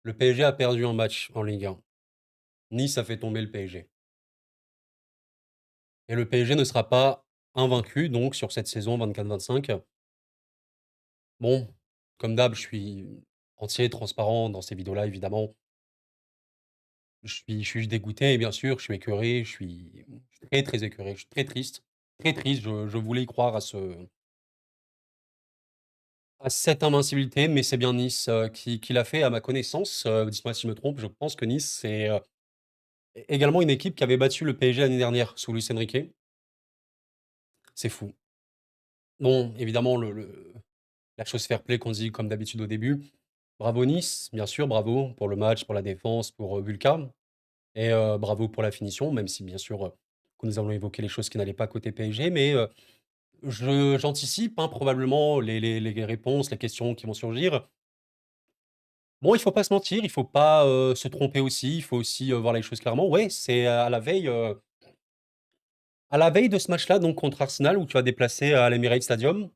Le PSG a perdu un match en Ligue 1. Nice a fait tomber le PSG. Et le PSG ne sera pas invaincu, donc, sur cette saison 24-25. Bon, comme d'hab, je suis entier, transparent dans ces vidéos-là, évidemment. Je suis dégoûté, bien sûr, je suis écœuré, je suis très, très écœuré, je suis très triste. Très triste, je voulais y croire à cette invincibilité, mais c'est bien Nice, qui l'a fait à ma connaissance. Dites-moi si je me trompe, je pense que Nice, c'est, également une équipe qui avait battu le PSG l'année dernière sous Luis Enrique. C'est fou. Bon, évidemment, la chose fair play qu'on dit comme d'habitude au début. Bravo Nice, bien sûr, bravo pour le match, pour la défense, pour, Vulcain et bravo pour la finition, même si bien sûr, que nous allons évoquer les choses qui n'allaient pas côté PSG, mais je j'anticipe, hein, probablement les réponses, les questions qui vont surgir. Bon, il faut pas se mentir, il faut pas, se tromper aussi, il faut aussi, voir les choses clairement. Ouais, c'est à la veille de ce match-là, donc contre Arsenal, où tu vas déplacer à l'Emirates Stadium.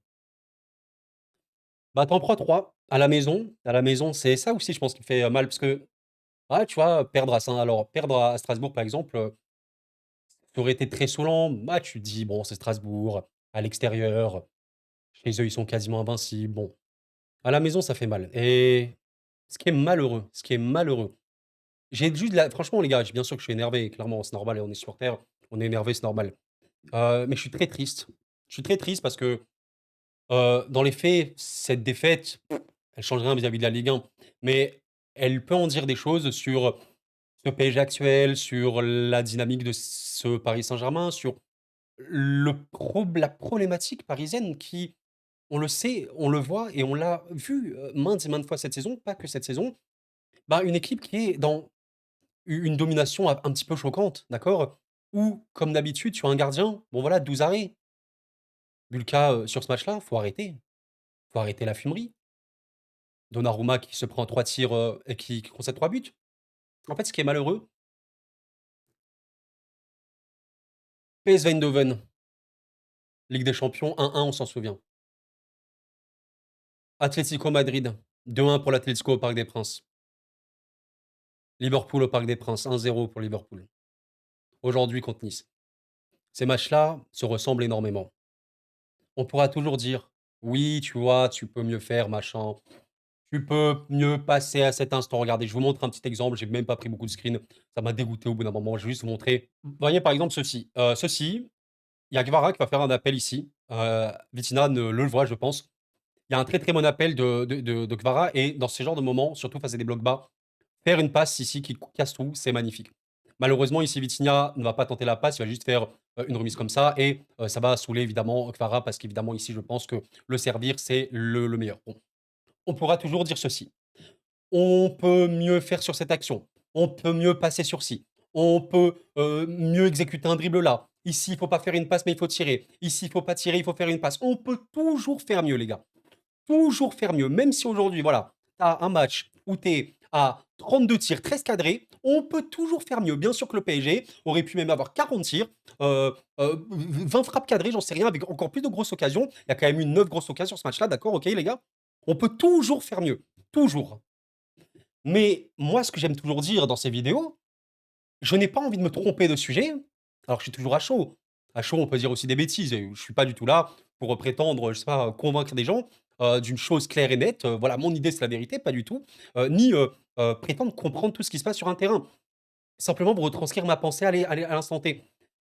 Bah, tu en prends 3 à la maison. À la maison, c'est ça aussi, je pense, qui fait, mal parce que, ouais, tu vois, perdre à Strasbourg, par exemple, ça aurait été très saoulant. Bah, tu te dis: «Bon, c'est Strasbourg, à l'extérieur, chez eux, ils sont quasiment invincibles». Bon, à la maison, ça fait mal et ce qui est malheureux, j'ai juste de la franchement, les gars, bien sûr que je suis énervé, clairement, c'est normal et on est supporters, on est énervé, c'est normal. Mais je suis très triste. Je suis très triste parce que, dans les faits, cette défaite, elle change rien vis-à-vis de la Ligue 1, mais elle peut en dire des choses sur ce PSG actuel, sur la dynamique de ce Paris Saint-Germain, sur la problématique parisienne qui, on le sait, on le voit et on l'a vu, maintes et maintes fois cette saison, pas que cette saison. Bah, une équipe qui est dans une domination un petit peu choquante, d'accord? Où, comme d'habitude, tu as un gardien, bon voilà, 12 arrêts. Bulka, sur ce match-là, faut arrêter. Faut arrêter la fumerie. Donnarumma qui se prend 3 tirs, et qui concède 3 buts. En fait, ce qui est malheureux, PSV Eindhoven, Ligue des champions, 1-1, on s'en souvient. Atlético Madrid, 2-1 pour l'Atlético au Parc des Princes. Liverpool au Parc des Princes, 1-0 pour Liverpool. Aujourd'hui contre Nice. Ces matchs-là se ressemblent énormément. On pourra toujours dire: «Oui, tu vois, tu peux mieux faire, machin. Tu peux mieux passer à cet instant». Regardez, je vous montre un petit exemple, j'ai même pas pris beaucoup de screens, ça m'a dégoûté au bout d'un moment, je vais juste vous montrer. Vous voyez par exemple ceci, il y a Guevara qui va faire un appel ici, Vitinha ne le voit je pense. Il y a un très, très bon appel de Guevara et dans ce genre de moments, surtout face à des blocs bas, faire une passe ici qui casse tout, c'est magnifique. Malheureusement ici Vitinha ne va pas tenter la passe, il va juste faire, une remise comme ça et ça va saouler évidemment Guevara parce qu'évidemment ici je pense que le servir c'est le meilleur. Bon, on pourra toujours dire ceci: on peut mieux faire sur cette action. On peut mieux passer sur ci. On peut, mieux exécuter un dribble là. Ici, il faut pas faire une passe, mais il faut tirer. Ici, il faut pas tirer, il faut faire une passe. On peut toujours faire mieux, les gars. Toujours faire mieux. Même si aujourd'hui, voilà, tu as un match où tu es à 32 tirs, 13 cadrés, on peut toujours faire mieux. Bien sûr que le PSG aurait pu même avoir 40 tirs, 20 frappes cadrées, j'en sais rien, avec encore plus de grosses occasions. Il y a quand même eu 9 grosses occasions sur ce match-là, d'accord, OK, les gars? On peut toujours faire mieux. Toujours. Mais moi, ce que j'aime toujours dire dans ces vidéos, je n'ai pas envie de me tromper de sujet, alors que je suis toujours à chaud. À chaud, on peut dire aussi des bêtises et je suis pas du tout là pour, prétendre, je sais pas, convaincre des gens, d'une chose claire et nette, voilà, mon idée, c'est la vérité, pas du tout, ni, prétendre comprendre tout ce qui se passe sur un terrain. Simplement pour retranscrire ma pensée à l'instant T.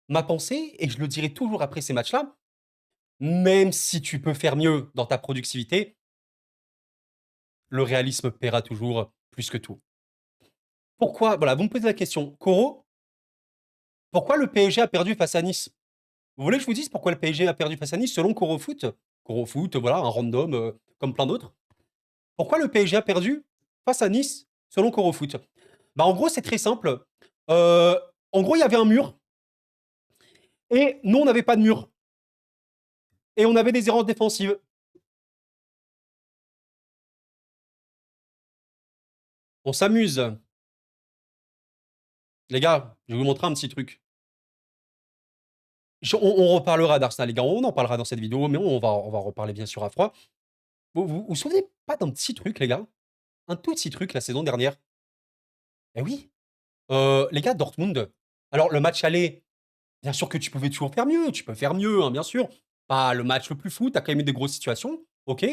Ma pensée et je le dirai toujours après ces matchs-là, même si tu peux faire mieux dans ta productivité, le réalisme paiera toujours plus que tout. Pourquoi voilà, vous me posez la question: «Koro, pourquoi le PSG a perdu face à Nice?» Vous voulez que je vous dise pourquoi le PSG a perdu face à Nice selon Koro Foot? Koro Foot, voilà, un random, comme plein d'autres. Pourquoi le PSG a perdu face à Nice selon Koro Foot? Bah, en gros, c'est très simple. Heu, En gros, il y avait un mur et nous, on n'avait pas de mur et on avait des errances défensives. On s'amuse. Les gars, je vais vous montrer un petit truc. On reparlera d'Arsenal, les gars, on en parlera dans cette vidéo, mais on va en reparler bien sûr à froid. Vous vous souvenez pas d'un petit truc, les gars? Un tout petit truc la saison dernière? Eh oui, les gars, Dortmund, alors le match aller, bien sûr que tu pouvais toujours faire mieux, tu peux faire mieux, hein, bien sûr. Pas le match le plus fou, tu as quand même eu des grosses situations, OK.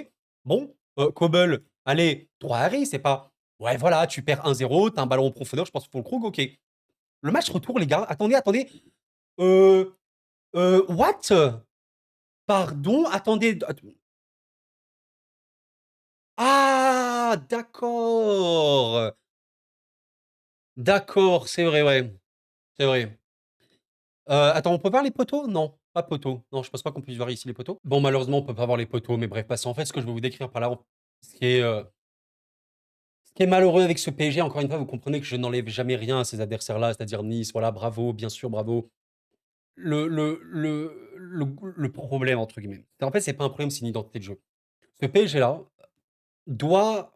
Bon, Kobel, allez, 3 arrêts, c'est pas ouais, voilà, tu perds 1-0, tu as un ballon en profondeur, je pense pour le Krug, OK. Le match retour, les gars, attendez, attendez, heu what? Pardon? Attendez, d att ah! D'accord! D'accord, c'est vrai, ouais, c'est vrai. Attends, on peut voir les poteaux? Non, pas poteaux. Non, je pense pas qu'on puisse voir ici les poteaux. Bon, malheureusement, on peut pas voir les poteaux, mais bref, passons. En fait, ce que je veux vous décrire par là, ce qui est, heu, ce qui est malheureux avec ce PSG, encore une fois, vous comprenez que je n'enlève jamais rien à ces adversaires-là, c'est-à-dire Nice, voilà, bravo, bien sûr, bravo. Le «problème» entre guillemets, en fait, c'est pas un problème, c'est une identité de jeu. Ce PSG-là doit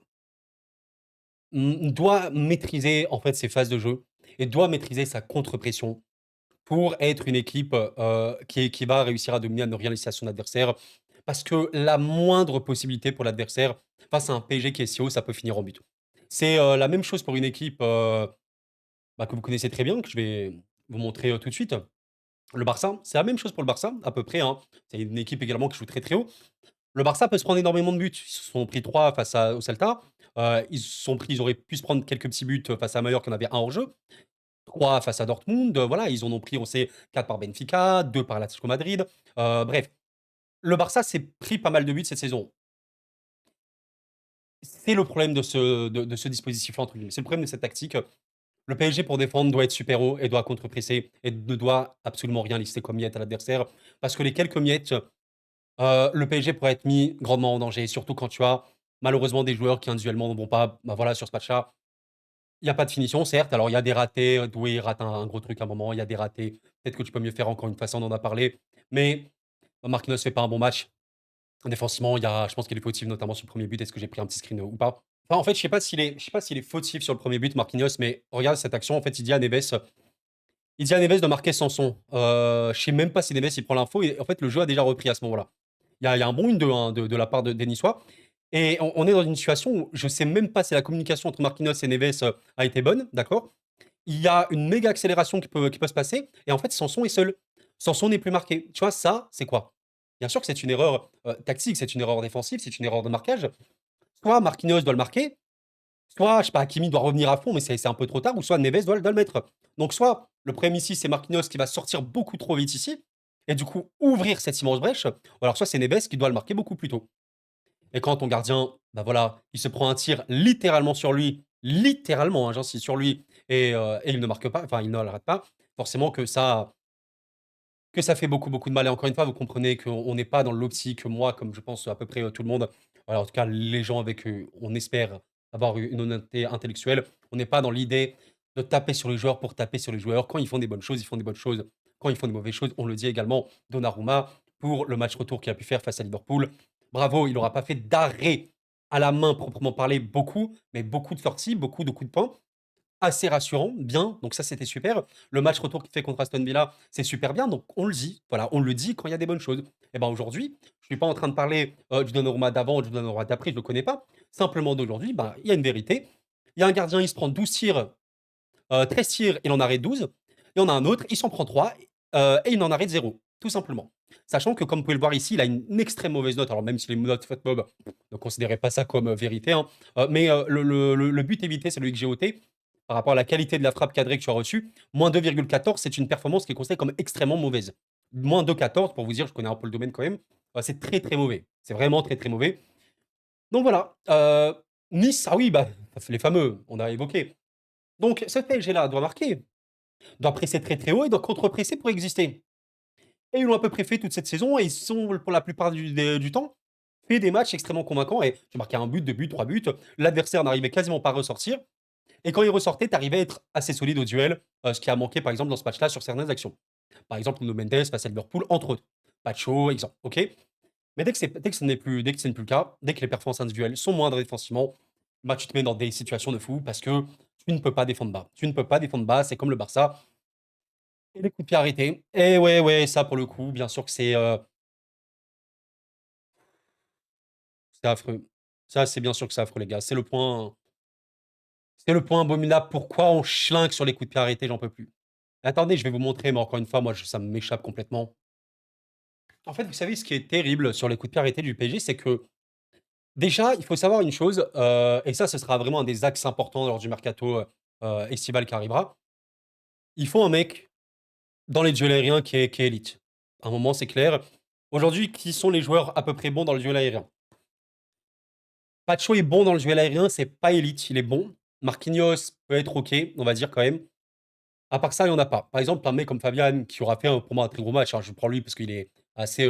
doit maîtriser, en fait, ses phases de jeu et doit maîtriser sa contre-pression pour être une équipe, qui va réussir à dominer, à ne rien laisser à son adversaire. Parce que la moindre possibilité pour l'adversaire, face à un PSG qui est si haut, ça peut finir en but. C'est, la même chose pour une équipe, bah, que vous connaissez très bien, que je vais vous montrer, tout de suite. Le Barça, c'est la même chose pour le Barça, à peu près, hein. C'est une équipe également qui joue très, très haut. Le Barça peut se prendre énormément de buts. Ils se sont pris 3 face à au Celta. Ils auraient pu se prendre quelques petits buts, face à Mallorca, qui en avait un hors-jeu. 3 face à Dortmund, voilà, ils en ont pris, on sait, 4 par Benfica, 2 par l'Atlético Madrid. Bref, le Barça s'est pris pas mal de buts cette saison. C'est le problème de ce «dispositif-là» entre guillemets. C'est le problème de cette tactique. Le PSG pour défendre doit être super haut et doit contre-presser et ne doit absolument rien laisser comme miettes à l'adversaire. Parce que les quelques miettes, le PSG pourrait être mis grandement en danger, surtout quand tu as malheureusement des joueurs qui individuellement ne vont pas. Bah, voilà, sur ce match-là, il y a pas de finition certes, alors il y a des ratés, Doué rate un gros truc à un moment, il y a des ratés. Peut-être que tu peux mieux faire encore une fois, ça on en a parlé. Mais Marquinhos fait pas un bon match. Défensivement, il y a je pense qu'il est fautif notamment sur le premier but. Est-ce que j'ai pris un petit screen, ou pas? Enfin, en fait, je sais pas s'il est fautif sur le premier but Marquinhos, mais regarde cette action, en fait, il dit à Neves de marquer Sanson. Je sais même pas si Neves il prend l'info et en fait, le jeu a déjà repris à ce moment-là. Il y a un bon 1-2 hein, de la part des Niçois et on est dans une situation où je sais même pas si la communication entre Marquinhos et Neves, a été bonne, d'accord? Il y a une méga accélération qui peut se passer et en fait, Sanson est seul. Sanson n'est plus marqué. Tu vois, ça, c'est quoi? Bien sûr que c'est une erreur, tactique, c'est une erreur défensive, c'est une erreur de marquage. Soit Marquinhos doit le marquer, soit, je sais pas, Hakimi doit revenir à fond, mais c'est un peu trop tard, ou soit Neves doit le mettre. Donc soit le problème ici, c'est Marquinhos qui va sortir beaucoup trop vite ici et du coup ouvrir cette immense brèche, ou alors soit c'est Neves qui doit le marquer beaucoup plus tôt. Et quand ton gardien, bah, voilà, il se prend un tir littéralement sur lui, littéralement, hein, j'insiste sur lui et il ne marque pas, enfin il ne le rate pas, forcément que ça fait beaucoup, beaucoup de mal et encore une fois, vous comprenez qu'on n'est pas dans l'optique, moi, comme je pense à peu près, tout le monde, voilà, en tout cas les gens avec, on espère avoir une honnêteté intellectuelle. On n'est pas dans l'idée de taper sur les joueurs pour taper sur les joueurs. Quand ils font des bonnes choses, ils font des bonnes choses. Quand ils font des mauvaises choses, on le dit également. Donnarumma, pour le match retour qu'il a pu faire face à Liverpool, bravo, il n'aura pas fait d'arrêt à la main proprement parler, beaucoup, mais beaucoup de sorties, beaucoup de coups de poing. Assez rassurant, bien, donc ça c'était super. Le match retour qu'il fait contre Aston Villa, c'est super bien, donc on le dit, voilà, on le dit quand il y a des bonnes choses. Et ben aujourd'hui, je suis pas en train de parler, du Donnarumma d'avant ou du Donnarumma d'après, je le connais pas. Simplement d'aujourd'hui, ben, il y a une vérité. Il y a un gardien, il se prend 12 tirs, 13 tirs, il en arrête 12. Et on a un autre, il s'en prend 3 et il en arrête 0, tout simplement. Sachant que comme vous pouvez le voir ici, il a une extrême mauvaise note, alors même si les notes FotMob ne considéraient pas ça comme, vérité, hein, mais le but évité, c'est le XGOT par rapport à la qualité de la frappe cadrée que tu as reçue. -2,14, c'est une performance qui est considérée comme extrêmement mauvaise. -2,14, pour vous dire, je connais un peu le domaine quand même, c'est très, très mauvais. C'est vraiment très, très mauvais. Donc voilà, Nice, ah oui, bah, les fameux, on a évoqué. Donc ce PSG-là doit marquer, doit presser très, très haut et doit contre-presser pour exister. Et ils l'ont à peu près fait toute cette saison et ils sont, pour la plupart du temps, fait des matchs extrêmement convaincants et tu marquais un but, 2 buts, 3 buts, l'adversaire n'arrivait quasiment pas à ressortir. Et quand il ressortait, tu arrivais à être assez solide au duel, ce qui a manqué par exemple dans ce match-là sur certaines actions. Par exemple, Nuno Mendes face à Liverpool, entre autres. Pacho, exemple, OK? Mais dès que ce n'est plus le cas, dès que les performances individuelles sont moindres défensivement, bah, tu te mets dans des situations de fou parce que tu ne peux pas défendre bas. Tu ne peux pas défendre bas, c'est comme le Barça et les coups de pied arrêtés. Et ouais, ouais, ça pour le coup, bien sûr que c'est affreux. Ça, c'est bien sûr que c'est affreux les gars. C'est le point C'est le point abominable. Pourquoi on schlingue sur les coups de pied arrêtés? J'en peux plus. Attendez, je vais vous montrer, mais encore une fois, moi, ça m'échappe complètement. En fait, vous savez, ce qui est terrible sur les coups de pied arrêtés du PSG, c'est que déjà, il faut savoir une chose, et ça, ce sera vraiment un des axes importants lors du mercato estival qui arrivera. Il faut un mec dans les duels aériens qui est élite. À un moment, c'est clair. Aujourd'hui, qui sont les joueurs à peu près bons dans le duel aérien? Pacho est bon dans le duel aérien, c'est pas élite, il est bon. Marquinhos peut être OK, on va dire quand même. À part ça, il y en a pas. Par exemple, un mec comme Fabian qui aura fait pour moi un très gros match, hein, je prends lui parce qu'il est assez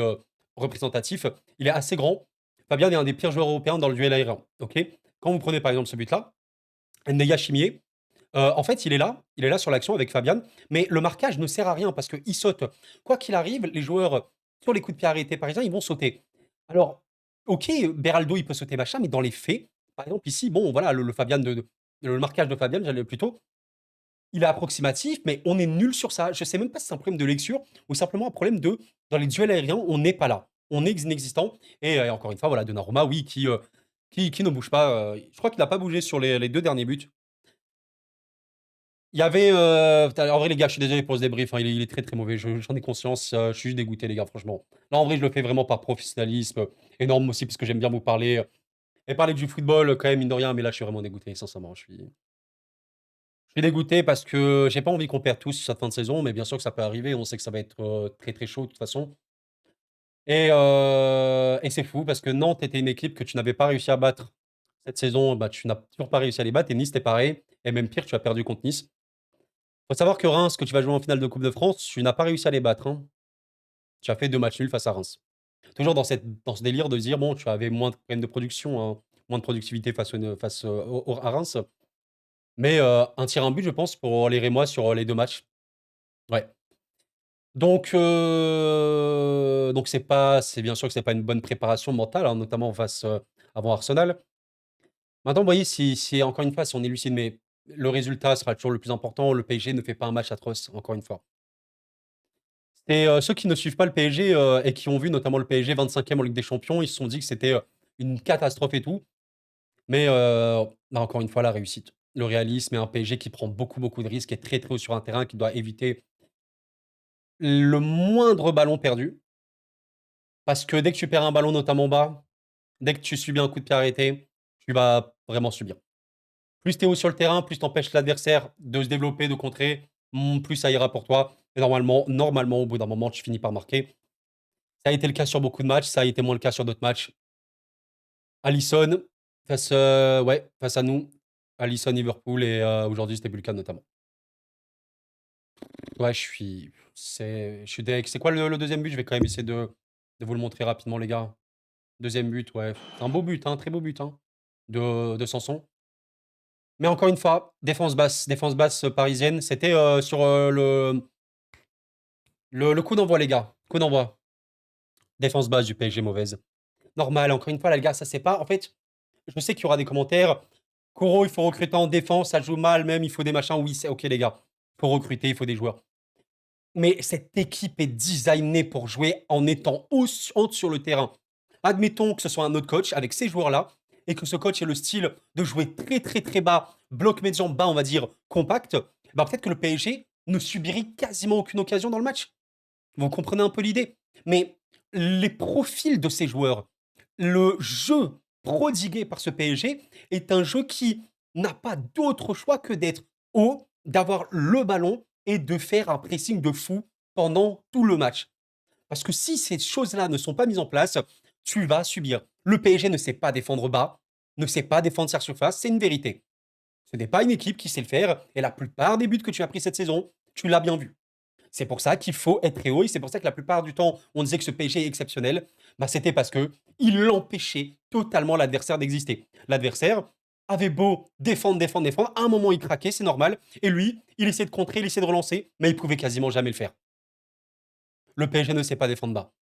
représentatif. Il est assez grand. Fabian est un des pires joueurs européens dans le duel aérien. OK. Quand vous prenez par exemple ce but-là, Ndeya Chimier, en fait, il est là sur l'action avec Fabian, mais le marquage ne sert à rien parce qu'il saute. Quoi qu'il arrive, les joueurs sur les coups de pied arrêtés parisiens, ils vont sauter. Alors, OK, Beraldo, il peut sauter machin, mais dans les faits, par exemple ici, bon, voilà, le Fabian le marquage de Fabian, j'allais plutôt, il est approximatif, mais on est nul sur ça. Je sais même pas si c'est un problème de lecture ou simplement un problème de dans les duels aériens, on n'est pas là. On est inexistant. Et encore une fois, voilà, Donnarumma, oui, qui ne bouge pas. Je crois qu'il n'a pas bougé sur les deux derniers buts. Il y avait. En vrai, les gars, je suis désolé pour ce débrief, hein, il est très très mauvais. J'en ai conscience. Je suis juste dégoûté, les gars, franchement. Là, en vrai, je le fais vraiment par professionnalisme. Énorme aussi, parce que j'aime bien vous parler. Et parler du football, quand même, mine de rien. Mais là, je suis vraiment dégoûté, sincèrement. Je suis dégoûté parce que j'ai pas envie qu'on perde tous cette fin de saison, mais bien sûr que ça peut arriver. On sait que ça va être très très chaud de toute façon. Et c'est fou parce que Nantes était une équipe que tu n'avais pas réussi à battre cette saison. Bah, tu n'as toujours pas réussi à les battre. Et Nice, c'était pareil. Et même pire, tu as perdu contre Nice. Faut savoir que Reims, que tu vas jouer en finale de Coupe de France, tu n'as pas réussi à les battre, hein. Tu as fait 2 matchs nuls face à Reims. Toujours dans ce délire de dire, bon, tu avais moins de problèmes de production, hein, moins de productivité face à Reims. Mais un tir, un but, je pense, pour les Rémois sur les 2 matchs. Ouais. Donc c'est bien sûr que c'est pas une bonne préparation mentale, hein, notamment face, avant Arsenal. Maintenant, vous voyez, si encore une fois, si on est lucide, mais le résultat sera toujours le plus important. Le PSG ne fait pas un match atroce, encore une fois. Et ceux qui ne suivent pas le PSG, et qui ont vu notamment le PSG 25e en Ligue des Champions, ils se sont dit que c'était, une catastrophe et tout. Mais bah, encore une fois, la réussite, le réalisme et un PSG qui prend beaucoup, beaucoup de risques, qui est très, très haut sur un terrain, qui doit éviter le moindre ballon perdu. Parce que dès que tu perds un ballon, notamment bas, dès que tu subis un coup de pied arrêté, tu vas vraiment subir. Plus tu es haut sur le terrain, plus tu empêches l'adversaire de se développer, de contrer, plus ça ira pour toi. Et normalement, au bout d'un moment, tu finis par marquer. Ça a été le cas sur beaucoup de matchs, ça a été moins le cas sur d'autres matchs. Alisson face à nous. Alisson, Liverpool et aujourd'hui, c'était plus le cas notamment. Ouais, je suis deg. C'est quoi le deuxième but? Je vais quand même essayer de vous le montrer rapidement, les gars. Deuxième but, ouais. C'est un beau but, hein, très beau but, hein, de Sanson. Mais encore une fois, défense basse parisienne. C'était sur le coup d'envoi, les gars. Coup d'envoi. Défense basse du PSG mauvaise. Normal, encore une fois, là, les gars, ça c'est pas. En fait, je sais qu'il y aura des commentaires. Koro, il faut recruter en défense, ça joue mal, même, il faut des machins. Oui, c'est ok, les gars. Il faut recruter, il faut des joueurs. Mais cette équipe est designée pour jouer en étant haut sur le terrain. Admettons que ce soit un autre coach avec ces joueurs-là et que ce coach ait le style de jouer très très très bas, bloc médian bas, on va dire compact. Bah peut-être que le PSG ne subirait quasiment aucune occasion dans le match. Vous comprenez un peu l'idée. Mais les profils de ces joueurs, le jeu prodigué par ce PSG est un jeu qui n'a pas d'autre choix que d'être haut, d'avoir le ballon et de faire un pressing de fou pendant tout le match. Parce que si ces choses-là ne sont pas mises en place, tu vas subir. Le PSG ne sait pas défendre bas, ne sait pas défendre sa surface, c'est une vérité. Ce n'est pas une équipe qui sait le faire, et la plupart des buts que tu as pris cette saison, tu l'as bien vu. C'est pour ça qu'il faut être très haut, et c'est pour ça que la plupart du temps, on disait que ce PSG est exceptionnel. Bah, c'était parce que il empêchait totalement l'adversaire d'exister. L'adversaire avait beau défendre, défendre, défendre, à un moment il craquait, c'est normal, et lui, il essayait de contrer, il essayait de relancer, mais il pouvait quasiment jamais le faire. Le PSG ne sait pas défendre bas.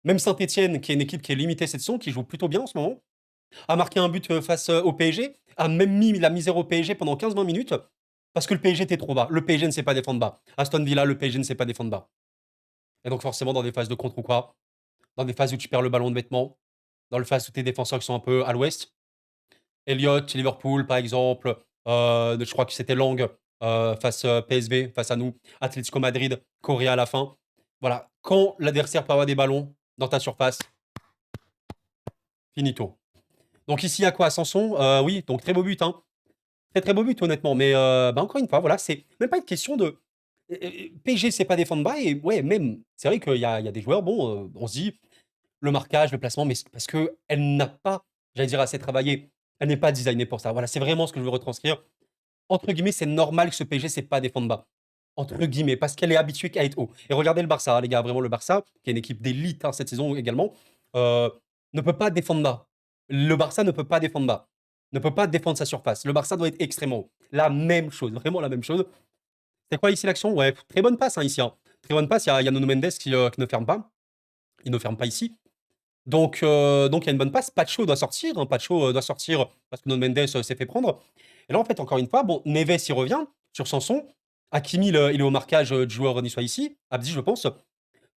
Même Saint-Etienne, qui est une équipe qui est limitée cette saison, qui joue plutôt bien en ce moment, a marqué un but face au PSG, a même mis la misère au PSG pendant 15-20 minutes, parce que le PSG était trop bas. Le PSG ne sait pas défendre bas. Aston Villa, le PSG ne sait pas défendre bas. Et donc forcément, dans des phases de contre ou quoi, dans des phases où tu perds le ballon de vêtements, dans les phases où tes défenseurs qui sont un peu à l'ouest, Elliott, Liverpool par exemple, Je crois que c'était Lang face PSV, face à nous, Atlético Madrid, Corée à la fin. Voilà, quand l'adversaire peut avoir des ballons dans ta surface, finito. Donc ici, il y a quoi, Sanson? Oui, donc très beau but, hein. Très très beau but, honnêtement. Mais bah, encore une fois, voilà, c'est même pas une question de. PSG, c'est pas défendre bas. Et ouais, même, c'est vrai qu'il y a des joueurs, bon, on se dit, le marquage, le placement, mais c'est parce qu'elle n'a pas, j'allais dire, assez travaillé. Elle n'est pas designée pour ça. Voilà, c'est vraiment ce que je veux retranscrire. Entre guillemets, c'est normal que ce PSG, c'est pas défendre bas. Entre guillemets, parce qu'elle est habituée à être haut. Et regardez le Barça, hein, les gars, vraiment le Barça, qui est une équipe d'élite hein, cette saison également, euh, ne peut pas défendre bas. Le Barça ne peut pas défendre bas. Ne peut pas défendre sa surface. Le Barça doit être extrêmement haut. La même chose, vraiment la même chose. C'est quoi ici l'action? Ouais, très bonne passe hein, ici. Hein. Très bonne passe. Il y a Nuno Mendes qui ne ferme pas. Il ne ferme pas ici. Donc il y a une bonne passe. Pacho doit sortir. Hein. Pacho doit sortir parce que Nuno Mendes s'est fait prendre. Et là, en fait, encore une fois, bon, Neves y revient sur Sanson. Hakimi, il est au marquage du joueur niçois ici. Abdi, je pense.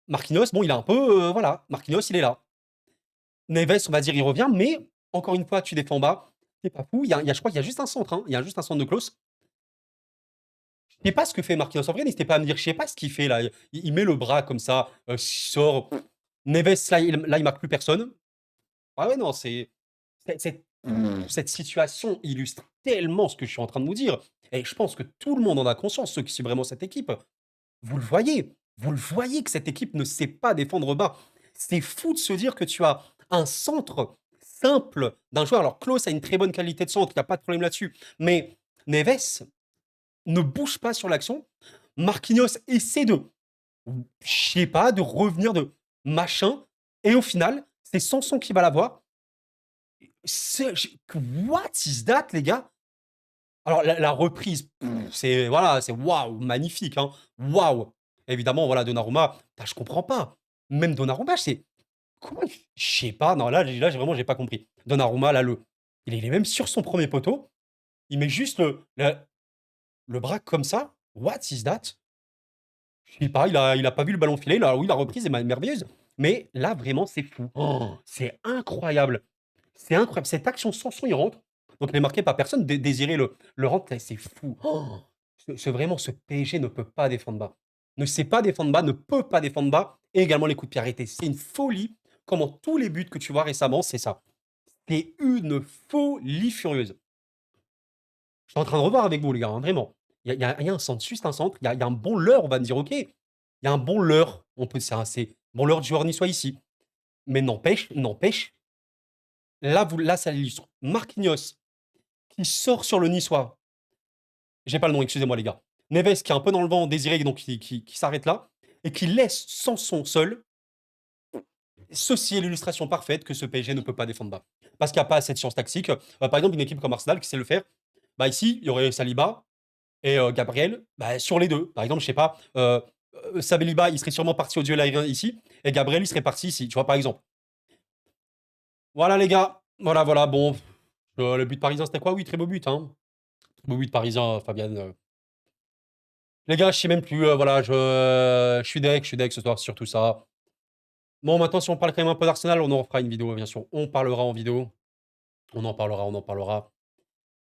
Marquinhos, bon, il est un peu. Voilà. Marquinhos, il est là. Neves, on va dire, il revient. Mais encore une fois, tu défends bas. C'est pas fou. Je crois qu'il y a juste un centre. Hein. Il y a juste un centre de Klose. Je sais pas ce que fait Marquinhos. En vrai, n'hésitez pas à me dire. Je sais pas ce qu'il fait là. Il met le bras comme ça. Il sort. Neves, là, il marque plus personne. Ah ouais, non, cette situation illustre tellement ce que je suis en train de vous dire. Et je pense que tout le monde en a conscience, ceux qui suivent vraiment cette équipe. Vous le voyez. Vous le voyez que cette équipe ne sait pas défendre bas. C'est fou de se dire que tu as un centre simple d'un joueur. Alors, Klose a une très bonne qualité de centre, il n'y a pas de problème là-dessus. Mais Neves ne bouge pas sur l'action. Marquinhos essaie de, je sais pas, de revenir de machin. Et au final, c'est Sanson qui va l'avoir. What is that, les gars? Alors, la reprise, c'est voilà, c'est waouh, magnifique, hein. Waouh! Évidemment, voilà, Donnarumma, je comprends pas. Même Donnarumma, c'est. Comment je sais pas, non, là, j'ai pas compris. Donnarumma, là, il est même sur son premier poteau. Il met juste le bras comme ça. What is that? Je sais pas, il a pas vu le ballon filer. Là, oui, la reprise est merveilleuse. Mais là, vraiment, c'est fou. Oh, c'est incroyable. C'est incroyable. Cette action sans son, il rentre. Donc, il n'est marqué par personne. Désiré le rentre. C'est fou. Oh, vraiment, ce PSG ne peut pas défendre bas. Ne sait pas défendre bas, ne peut pas défendre bas. Et également les coups de pied arrêtés. C'est une folie. Comment tous les buts que tu vois récemment, c'est ça. C'est une folie furieuse. Je suis en train de revoir avec vous, les gars, hein, vraiment. Il y a un centre, juste un centre. Il y a un bon leurre, on va me dire, ok. Il y a un bon leurre. On peut, c'est bon leurre du joueur niçois ici. Mais n'empêche, là, ça l'illustre. Marquinhos, qui sort sur le niçois. J'ai pas le nom, excusez-moi, les gars. Neves, qui est un peu dans le vent, Désiré, donc qui s'arrête là. Et qui laisse Sanson seul. Ceci est l'illustration parfaite que ce PSG ne peut pas défendre bas. Parce qu'il n'y a pas cette science tactique. Par exemple, une équipe comme Arsenal qui sait le faire. Bah ici, il y aurait Saliba, et Gabriel, bah, sur les deux. Par exemple, je sais pas, Sabeliba, il serait sûrement parti au duel aérien ici, et Gabriel, il serait parti ici, tu vois, par exemple. Voilà, les gars. Voilà, voilà, bon. Le but parisien, c'était quoi? Oui, très beau but, hein. Très beau but parisien, Fabian. Les gars, je sais même plus, voilà, je suis deg ce soir sur tout ça. Bon, maintenant, si on parle quand même un peu d'Arsenal, on en refera une vidéo, bien sûr. On parlera en vidéo. On en parlera, on en parlera.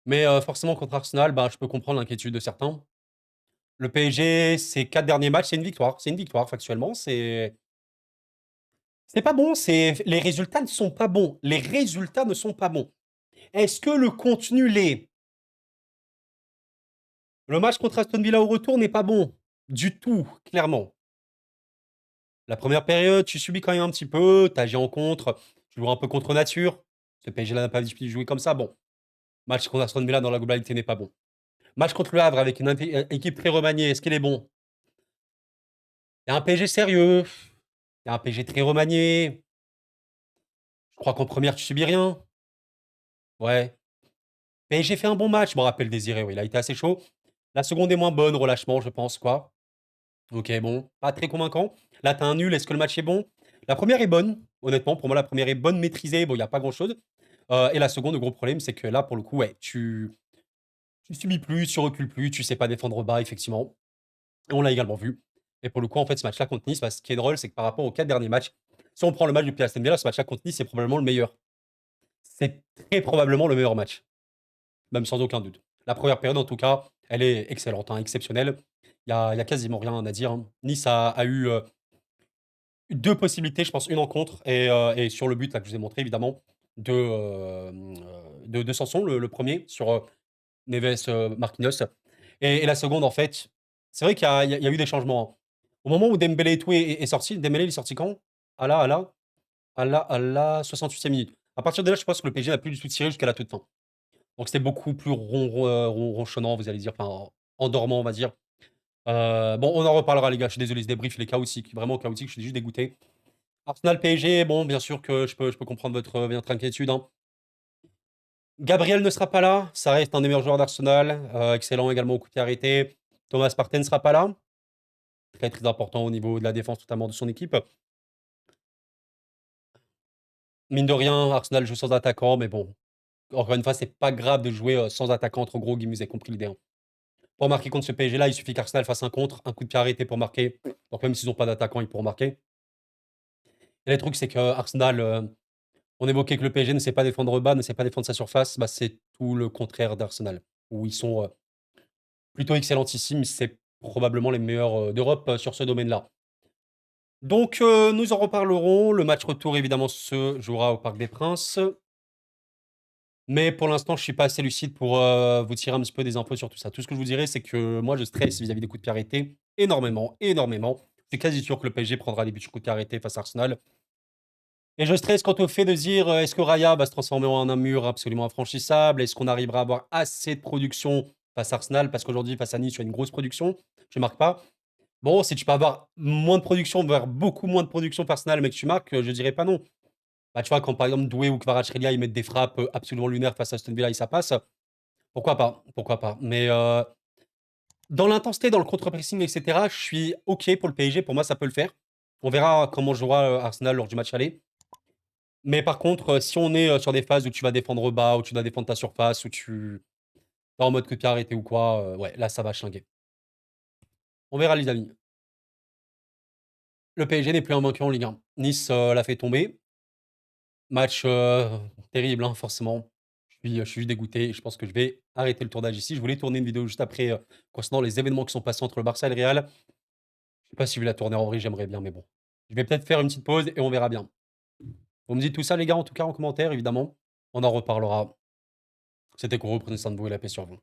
Mais forcément, contre Arsenal, bah, je peux comprendre l'inquiétude de certains. Le PSG, ses 4 derniers matchs, c'est une victoire. C'est une victoire, factuellement. C'est pas bon. Les résultats ne sont pas bons. Les résultats ne sont pas bons. Est-ce que le contenu l'est? Le match contre Aston Villa au retour n'est pas bon. Du tout, clairement. La première période, tu subis quand même un petit peu. Tu agis en contre. Tu joues un peu contre nature. Ce PSG-là n'a pas joué comme ça. Bon. Match contre Aston Villa dans la globalité n'est pas bon. Match contre le Havre avec une équipe très remaniée. Est-ce qu'il est bon? Il y a un PSG sérieux. Il y a un PSG très remanié. Je crois qu'en première, tu subis rien. Ouais. PSG fait un bon match, je me rappelle Désiré, oui, il a été assez chaud. La seconde est moins bonne, relâchement, je pense, quoi. Ok, bon, pas très convaincant. Là, t'as un nul, est-ce que le match est bon? La première est bonne, honnêtement, pour moi, la première est bonne, maîtrisée, bon, il n'y a pas grand-chose. Et la seconde, le gros problème, c'est que là, pour le coup, ouais, tu subis plus, tu recules plus, tu sais pas défendre bas, effectivement. Et on l'a également vu. Et pour le coup, en fait, ce match-là contre Nice, bah, ce qui est drôle, c'est que par rapport aux 4 derniers matchs, si on prend le match depuis Aston Villa, ce match-là contre Nice, c'est probablement le meilleur. C'est très probablement le meilleur match. Même sans aucun doute. La première période, en tout cas, elle est excellente, hein, exceptionnelle. Il y a quasiment rien à dire, hein. Nice a eu 2 possibilités, je pense, une en contre et sur le but là que je vous ai montré évidemment de Sanson, le 1er sur Neves, Marquinhos et la seconde, en fait, c'est vrai qu'il y a eu des changements, hein. Au moment où Dembélé et tout est sorti, Dembélé il est sorti quand? À la 68e minute. À partir de là, je pense que le PSG n'a plus du tout tiré jusqu'à la toute fin. Donc c'était beaucoup plus ronchonnant, vous allez dire, enfin, endormant, on va dire. Bon, on en reparlera les gars, je suis désolé, ce débrief il est chaotique, vraiment chaotique, je suis juste dégoûté. Arsenal PSG, bon, bien sûr que je peux comprendre votre inquiétude, hein. Gabriel ne sera pas là, ça reste un des meilleurs joueurs d'Arsenal, excellent également au coup de pied arrêté. Thomas Partey ne sera pas là, très, très important au niveau de la défense, notamment de son équipe. Mine de rien, Arsenal joue sans attaquant, mais bon, encore une fois, c'est pas grave de jouer, sans attaquant entre gros guillemets, vous avez compris l'idée, hein. Pour marquer contre ce PSG là, il suffit qu'Arsenal fasse un contre, un coup de pied arrêté pour marquer. Donc même s'ils ont pas d'attaquant, ils pourront marquer. Et le truc, c'est qu'Arsenal, on évoquait que le PSG ne sait pas défendre bas, ne sait pas défendre sa surface, bah, c'est tout le contraire d'Arsenal, où ils sont, plutôt excellentissimes. C'est probablement les meilleurs, d'Europe, sur ce domaine-là. Donc, nous en reparlerons. Le match retour, évidemment, se jouera au Parc des Princes. Mais pour l'instant, je suis pas assez lucide pour, vous tirer un petit peu des infos sur tout ça. Tout ce que je vous dirais, c'est que moi, je stresse vis-à-vis des coups de pied arrêtés énormément, énormément. Je suis quasi sûr que le PSG prendra des buts sur coup de pied arrêtés face à Arsenal. Et je stresse quant au fait de dire, est-ce que Raya va se transformer en un mur absolument infranchissable? Est-ce qu'on arrivera à avoir assez de production face à Arsenal? Parce qu'aujourd'hui, face à Nice, tu as une grosse production, je marque pas. Bon, si tu peux avoir moins de production, voire beaucoup moins de production par Arsenal, mais que tu marques, je dirais pas non. Bah, tu vois, quand par exemple Doué ou Kvaratskhelia, ils mettent des frappes, absolument lunaires face à Aston Villa et ça passe, pourquoi pas? Pourquoi pas? Mais, dans l'intensité, dans le contre-pressing et cetera, je suis OK pour le PSG, pour moi, ça peut le faire. On verra comment jouera, Arsenal lors du match aller. Mais par contre, si on est, sur des phases où tu vas défendre bas, où tu dois défendre ta surface, où tu es en mode coup de pied arrêté ou quoi, ouais, là, ça va chinguer. On verra les amis. Le PSG n'est plus invaincu en Ligue 1. Nice, l'a fait tomber. Match, terrible, hein, forcément. Je suis dégoûté et je pense que je vais arrêter le tournage ici. Je voulais tourner une vidéo juste après, concernant les événements qui sont passés entre le Barça et le Real. Je sais pas si je vais la tourner en vrai, j'aimerais bien, mais bon. Je vais peut-être faire une petite pause et on verra bien. Vous me dites tout ça les gars, en tout cas en commentaire évidemment. On en reparlera. C'était Kourou, prenez soin de vous et la paix sur vous.